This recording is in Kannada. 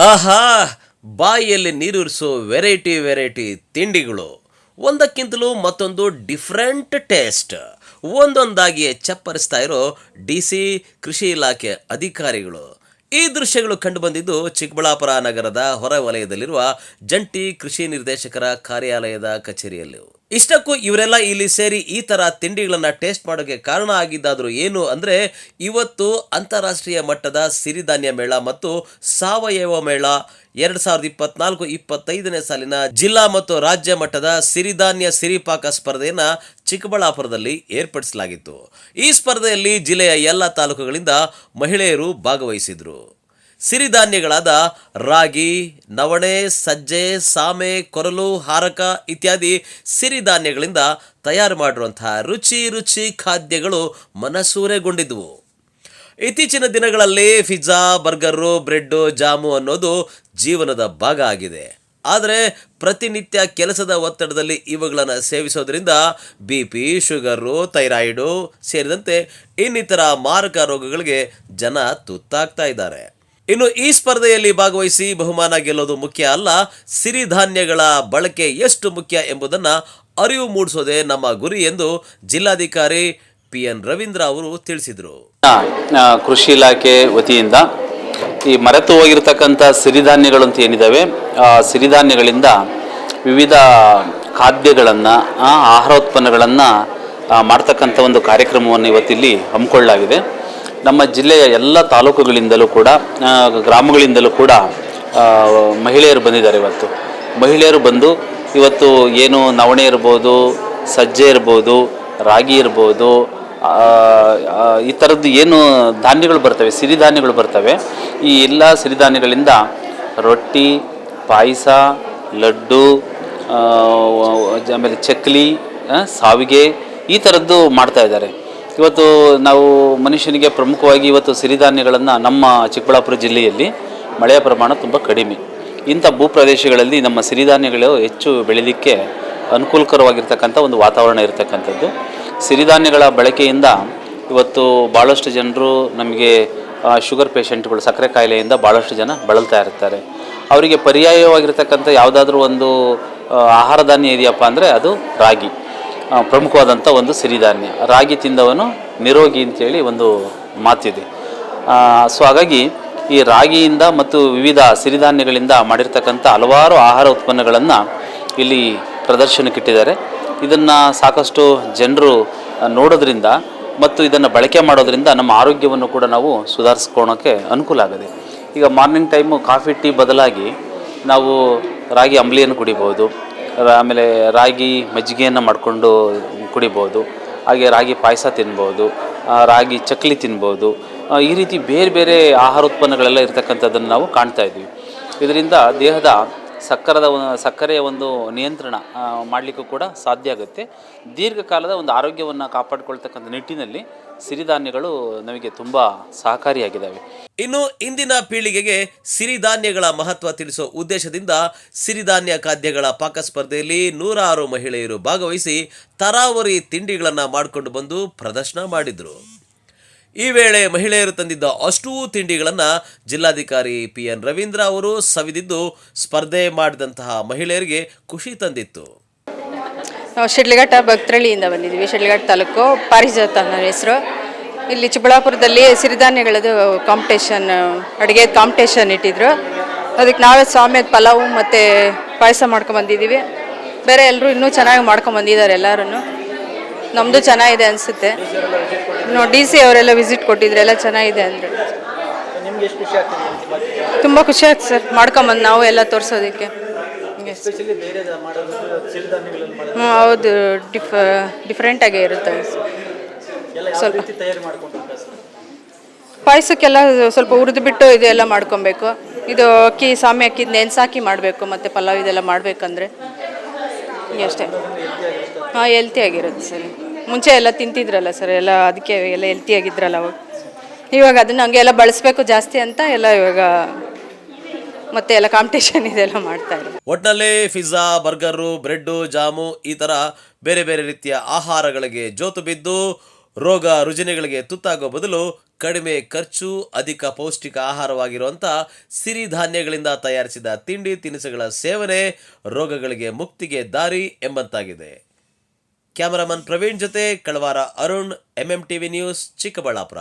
ಆಹಾ, ಬಾಯಿಯಲ್ಲಿ ನೀರೂರಿಸೋ ವೆರೈಟಿ ತಿಂಡಿಗಳು, ಒಂದಕ್ಕಿಂತಲೂ ಮತ್ತೊಂದು ಡಿಫ್ರೆಂಟ್ ಟೇಸ್ಟ್, ಒಂದೊಂದಾಗಿ ಚಪ್ಪರಿಸ್ತಾ ಇರೋ ಡಿ.ಸಿ ಕೃಷಿ ಇಲಾಖೆ ಅಧಿಕಾರಿಗಳು. ಈ ದೃಶ್ಯಗಳು ಕಂಡುಬಂದಿದ್ದು ಚಿಕ್ಕಬಳ್ಳಾಪುರ ನಗರದ ಹೊರವಲಯದಲ್ಲಿರುವ ಜಂಟಿ ಕೃಷಿ ನಿರ್ದೇಶಕರ ಕಾರ್ಯಾಲಯದ ಕಚೇರಿಯಲ್ಲಿ. ಇಷ್ಟಕ್ಕೂ ಇವರೆಲ್ಲ ಇಲ್ಲಿ ಸೇರಿ ಈ ತರ ತಿಂಡಿಗಳನ್ನ ಟೇಸ್ಟ್ ಮಾಡೋಕೆ ಕಾರಣ ಆಗಿದ್ದಾದ್ರು ಏನು ಅಂದ್ರೆ, ಇವತ್ತು ಅಂತಾರಾಷ್ಟ್ರೀಯ ಮಟ್ಟದ ಸಿರಿಧಾನ್ಯ ಮೇಳ ಮತ್ತು ಸಾವಯವ ಮೇಳ 2024-25ನೇ ಸಾಲಿನ ಜಿಲ್ಲಾ ಮತ್ತು ರಾಜ್ಯ ಮಟ್ಟದ ಸಿರಿಧಾನ್ಯ ಸಿರಿಪಾಕ ಸ್ಪರ್ಧೆಯನ್ನ ಚಿಕ್ಕಬಳ್ಳಾಪುರದಲ್ಲಿ ಏರ್ಪಡಿಸಲಾಗಿತ್ತು. ಈ ಸ್ಪರ್ಧೆಯಲ್ಲಿ ಜಿಲ್ಲೆಯ ಎಲ್ಲ ತಾಲೂಕುಗಳಿಂದ ಮಹಿಳೆಯರು ಭಾಗವಹಿಸಿದ್ರು. ಸಿರಿಧಾನ್ಯಗಳಾದ ರಾಗಿ, ನವಣೆ, ಸಜ್ಜೆ, ಸಾಮೆ, ಕೊರಲು, ಹಾರಕ ಇತ್ಯಾದಿ ಸಿರಿಧಾನ್ಯಗಳಿಂದ ತಯಾರು ಮಾಡಿರುವಂತಹ ರುಚಿ ಖಾದ್ಯಗಳು ಮನಸೂರೆಗೊಂಡಿದ್ವು. ಇತ್ತೀಚಿನ ದಿನಗಳಲ್ಲಿ ಪಿಜ್ಜಾ, ಬರ್ಗರು, ಬ್ರೆಡ್ಡು, ಜಾಮು ಅನ್ನೋದು ಜೀವನದ ಭಾಗ ಆಗಿದೆ. ಆದರೆ ಪ್ರತಿನಿತ್ಯ ಕೆಲಸದ ಒತ್ತಡದಲ್ಲಿ ಇವುಗಳನ್ನು ಸೇವಿಸೋದ್ರಿಂದ BP, ಶುಗರು, ಥೈರಾಯ್ಡು ಸೇರಿದಂತೆ ಇನ್ನಿತರ ಮಾರಕ ರೋಗಗಳಿಗೆ ಜನ ತುತ್ತಾಗ್ತಾ ಇದ್ದಾರೆ. ಇನ್ನು ಈ ಸ್ಪರ್ಧೆಯಲ್ಲಿ ಭಾಗವಹಿಸಿ ಬಹುಮಾನ ಗೆಲ್ಲೋದು ಮುಖ್ಯ ಅಲ್ಲ, ಸಿರಿಧಾನ್ಯಗಳ ಬಳಕೆ ಎಷ್ಟು ಮುಖ್ಯ ಎಂಬುದನ್ನು ಅರಿವು ಮೂಡಿಸೋದೇ ನಮ್ಮ ಗುರಿ ಎಂದು ಜಿಲ್ಲಾಧಿಕಾರಿ PN ರವೀಂದ್ರ ಅವರು ತಿಳಿಸಿದರು. ಕೃಷಿ ಇಲಾಖೆ ವತಿಯಿಂದ ಈ ಮರೆತು ಹೋಗಿರ್ತಕ್ಕಂಥ ಸಿರಿಧಾನ್ಯಗಳು ಅಂತ ಏನಿದ್ದಾವೆ, ಆ ಸಿರಿಧಾನ್ಯಗಳಿಂದ ವಿವಿಧ ಖಾದ್ಯಗಳನ್ನು, ಆಹಾರೋತ್ಪನ್ನಗಳನ್ನು ಮಾಡ್ತಕ್ಕಂಥ ಒಂದು ಕಾರ್ಯಕ್ರಮವನ್ನು ಇವತ್ತಿಲ್ಲಿ ಹಮ್ಮಿಕೊಳ್ಳಲಾಗಿದೆ. ನಮ್ಮ ಜಿಲ್ಲೆಯ ಎಲ್ಲ ತಾಲೂಕುಗಳಿಂದಲೂ ಕೂಡ, ಗ್ರಾಮಗಳಿಂದಲೂ ಕೂಡ ಮಹಿಳೆಯರು ಬಂದಿದ್ದಾರೆ. ಮಹಿಳೆಯರು ಬಂದು ಇವತ್ತು ಏನು ನವಣೆ ಇರ್ಬೋದು, ಸಜ್ಜೆ ಇರ್ಬೋದು, ರಾಗಿ ಇರ್ಬೋದು, ಈ ಥರದ್ದು ಏನು ಧಾನ್ಯಗಳು ಬರ್ತವೆ, ಸಿರಿಧಾನ್ಯಗಳು ಬರ್ತವೆ, ಈ ಎಲ್ಲ ಸಿರಿಧಾನ್ಯಗಳಿಂದ ರೊಟ್ಟಿ, ಪಾಯಸ, ಲಡ್ಡು, ಆಮೇಲೆ ಚಕ್ಲಿ, ಸಾವಿಗೆ ಈ ಥರದ್ದು ಮಾಡ್ತಾ ಇದ್ದಾರೆ. ಇವತ್ತು ನಾವು ಮನುಷ್ಯನಿಗೆ ಪ್ರಮುಖವಾಗಿ ಇವತ್ತು ಸಿರಿಧಾನ್ಯಗಳನ್ನು ನಮ್ಮ ಚಿಕ್ಕಬಳ್ಳಾಪುರ ಜಿಲ್ಲೆಯಲ್ಲಿ ಮಳೆಯ ಪ್ರಮಾಣ ತುಂಬ ಕಡಿಮೆ. ಇಂಥ ಭೂಪ್ರದೇಶಗಳಲ್ಲಿ ನಮ್ಮ ಸಿರಿಧಾನ್ಯಗಳು ಹೆಚ್ಚು ಬೆಳೀಲಿಕ್ಕೆ ಅನುಕೂಲಕರವಾಗಿರ್ತಕ್ಕಂಥ ಒಂದು ವಾತಾವರಣ ಇರತಕ್ಕಂಥದ್ದು. ಸಿರಿಧಾನ್ಯಗಳ ಬಳಕೆಯಿಂದ ಇವತ್ತು ಭಾಳಷ್ಟು ಜನರು ನಮಗೆ ಶುಗರ್ ಪೇಷಂಟ್ಗಳು, ಸಕ್ಕರೆ ಕಾಯಿಲೆಯಿಂದ ಭಾಳಷ್ಟು ಜನ ಬಳಲ್ತಾ ಇರ್ತಾರೆ. ಅವರಿಗೆ ಪರ್ಯಾಯವಾಗಿರ್ತಕ್ಕಂಥ ಯಾವುದಾದ್ರೂ ಒಂದು ಆಹಾರ ಧಾನ್ಯ ಇದೆಯಪ್ಪ ಅಂದರೆ ಅದು ರಾಗಿ, ಪ್ರಮುಖವಾದಂಥ ಒಂದು ಸಿರಿಧಾನ್ಯ. ರಾಗಿ ತಿಂದವನು ನಿರೋಗಿ ಅಂತೇಳಿ ಒಂದು ಮಾತಿದೆ. ಸೊ ಹಾಗಾಗಿ ಈ ರಾಗಿಯಿಂದ ಮತ್ತು ವಿವಿಧ ಸಿರಿಧಾನ್ಯಗಳಿಂದ ಮಾಡಿರ್ತಕ್ಕಂಥ ಹಲವಾರು ಆಹಾರ ಉತ್ಪನ್ನಗಳನ್ನು ಇಲ್ಲಿ ಪ್ರದರ್ಶನಕ್ಕಿಟ್ಟಿದ್ದಾರೆ. ಇದನ್ನು ಸಾಕಷ್ಟು ಜನರು ನೋಡೋದ್ರಿಂದ ಮತ್ತು ಇದನ್ನು ಬಳಕೆ ಮಾಡೋದ್ರಿಂದ ನಮ್ಮ ಆರೋಗ್ಯವನ್ನು ಕೂಡ ನಾವು ಸುಧಾರಿಸ್ಕೊಳ್ಳೋಕ್ಕೆ ಅನುಕೂಲ ಆಗಿದೆ. ಈಗ ಮಾರ್ನಿಂಗ್ ಟೈಮು ಕಾಫಿ ಟೀ ಬದಲಾಗಿ ನಾವು ರಾಗಿ ಅಂಬ್ಲಿಯನ್ನು ಕುಡಿಬೋದು, ಆಮೇಲೆ ರಾಗಿ ಮಜ್ಜಿಗೆಯನ್ನು ಮಾಡಿಕೊಂಡು ಕುಡಿಬೋದು, ಹಾಗೆ ರಾಗಿ ಪಾಯಸ ತಿನ್ಬೋದು, ರಾಗಿ ಚಕ್ಲಿ ತಿನ್ಬೋದು. ಈ ರೀತಿ ಬೇರೆ ಬೇರೆ ಆಹಾರ ಉತ್ಪನ್ನಗಳೆಲ್ಲ ಇರ್ತಕ್ಕಂಥದ್ದನ್ನು ನಾವು ಕಾಣ್ತಾ ಇದ್ದೀವಿ. ಇದರಿಂದ ದೇಹದ ಸಕ್ಕರೆಯ ಒಂದು ನಿಯಂತ್ರಣ ಮಾಡಲಿಕ್ಕೂ ಕೂಡ ಸಾಧ್ಯ ಆಗುತ್ತೆ. ದೀರ್ಘಕಾಲದ ಒಂದು ಆರೋಗ್ಯವನ್ನು ಕಾಪಾಡಿಕೊಳ್ತಕ್ಕಂಥ ನಿಟ್ಟಿನಲ್ಲಿ ಸಿರಿಧಾನ್ಯಗಳು ನಮಗೆ ತುಂಬ ಸಹಕಾರಿಯಾಗಿದ್ದಾವೆ. ಇನ್ನು ಇಂದಿನ ಪೀಳಿಗೆಗೆ ಸಿರಿಧಾನ್ಯಗಳ ಮಹತ್ವ ತಿಳಿಸೋ ಉದ್ದೇಶದಿಂದ ಸಿರಿಧಾನ್ಯ ಖಾದ್ಯಗಳ ಪಾಕ ಸ್ಪರ್ಧೆಯಲ್ಲಿ 106 ಮಹಿಳೆಯರು ಭಾಗವಹಿಸಿ ತರಾವರಿ ತಿಂಡಿಗಳನ್ನು ಮಾಡಿಕೊಂಡು ಬಂದು ಪ್ರದರ್ಶನ ಮಾಡಿದರು. ಈ ವೇಳೆ ಮಹಿಳೆಯರು ತಂದಿದ್ದ ಅಷ್ಟೂ ತಿಂಡಿಗಳನ್ನು ಜಿಲ್ಲಾಧಿಕಾರಿ PN ರವೀಂದ್ರ ಅವರು ಸವಿದಿದ್ದು ಸ್ಪರ್ಧೆ ಮಾಡಿದಂತಹ ಮಹಿಳೆಯರಿಗೆ ಖುಷಿ ತಂದಿತ್ತು. ನಾವು ಶಿಡ್ಲಘಟ್ಟ ಭಕ್ತರಳ್ಳಿಯಿಂದ ಬಂದಿದ್ದೀವಿ. ಶಿಡ್ಲಘಟ್ಟ ತಾಲೂಕು, ಪಾರಿಜಾತ ನನ್ನ ಹೆಸರು. ಇಲ್ಲಿ ಚಿಕ್ಕಬಳ್ಳಾಪುರದಲ್ಲಿ ಸಿರಿಧಾನ್ಯಗಳದ್ದು ಕಾಂಪಿಟೇಷನ್, ಅಡುಗೆ ಕಾಂಪಿಟೇಷನ್ ಇಟ್ಟಿದ್ರು. ಅದಕ್ಕೆ ನಾವೇ ಸಾಮೇದ ಪಲಾವು ಮತ್ತು ಪಾಯಸ ಮಾಡ್ಕೊಂಬಂದಿದ್ದೀವಿ. ಬೇರೆ ಎಲ್ಲರೂ ಇನ್ನೂ ಚೆನ್ನಾಗಿ ಮಾಡ್ಕೊಂಬಂದಿದ್ದಾರೆ. ಎಲ್ಲರೂ ನಮ್ಮದು ಚೆನ್ನಾಗಿದೆ ಅನಿಸುತ್ತೆ. DC ಅವರೆಲ್ಲ ವಿಸಿಟ್ ಕೊಟ್ಟಿದ್ರು, ಎಲ್ಲ ಚೆನ್ನಾಗಿದೆ ಅಂದರೆ ತುಂಬ ಖುಷಿ ಆಗ್ತದೆ ಸರ್. ಮಾಡ್ಕೊಂಬಂದು ನಾವು ಎಲ್ಲ ತೋರಿಸೋದಕ್ಕೆ. ಹೌದು, ಡಿಫ್ರೆಂಟಾಗೇ ಇರುತ್ತೆ. ಸ್ವಲ್ಪ ಪಾಯಸಕ್ಕೆಲ್ಲ ಸ್ವಲ್ಪ ಹುರಿದು ಬಿಟ್ಟು ಇದೆಲ್ಲ ಮಾಡ್ಕೊಬೇಕು. ಇದು ಅಕ್ಕಿ, ಸಾಮೆ ಅಕ್ಕಿ ನೆನೆಸಾಕಿ ಮಾಡಬೇಕು. ಮತ್ತು ಪಲಾವ್ ಇದೆಲ್ಲ ಮಾಡಬೇಕಂದ್ರೆ ಅಷ್ಟೇ. ಹೆಲ್ತಿ ಆಗಿರುತ್ತೆ ಸರ್. ಮುಂಚೆ ಎಲ್ಲ ತಿಂತಿದ್ರಲ್ಲ ಸರ್, ಎಲ್ಲ ಅದಕ್ಕೆ ಎಲ್ಲ ಹೆಲ್ತಿಯಾಗಿದ್ರಲ್ಲ ಅವಾಗ. ಇವಾಗ ಅದನ್ನು ಹಂಗೆ ಎಲ್ಲ ಬಳಸಬೇಕು ಜಾಸ್ತಿ ಅಂತ ಎಲ್ಲ ಇವಾಗ ಮತ್ತೆ ಎಲ್ಲ ಕಾಂಪಿಟೇಷನ್ ಇದೆಲ್ಲ ಮಾಡ್ತಾರೆ. ಒಟ್ಟಿನಲ್ಲಿ ಪಿಜ್ಜಾ, ಬರ್ಗರು, ಬ್ರೆಡ್ಡು, ಜಾಮು ಈ ಥರ ಬೇರೆ ಬೇರೆ ರೀತಿಯ ಆಹಾರಗಳಿಗೆ ಜೋತು ಬಿದ್ದು ರೋಗ ರುಜಿನಗಳಿಗೆ ತುತ್ತಾಗೋ ಬದಲು ಕಡಿಮೆ ಖರ್ಚು ಅಧಿಕ ಪೌಷ್ಟಿಕ ಆಹಾರವಾಗಿರುವಂಥ ಸಿರಿಧಾನ್ಯಗಳಿಂದ ತಯಾರಿಸಿದ ತಿಂಡಿ ತಿನಿಸುಗಳ ಸೇವನೆ ರೋಗಗಳಿಗೆ ಮುಕ್ತಿಗೆ ದಾರಿ ಎಂಬಂತಾಗಿದೆ. ಕ್ಯಾಮರಾಮನ್ ಪ್ರವೀಣ್ ಜೊತೆ ಕಳವಾರ ಅರುಣ್, MMTV ನ್ಯೂಸ್, ಚಿಕ್ಕಬಳ್ಳಾಪುರ.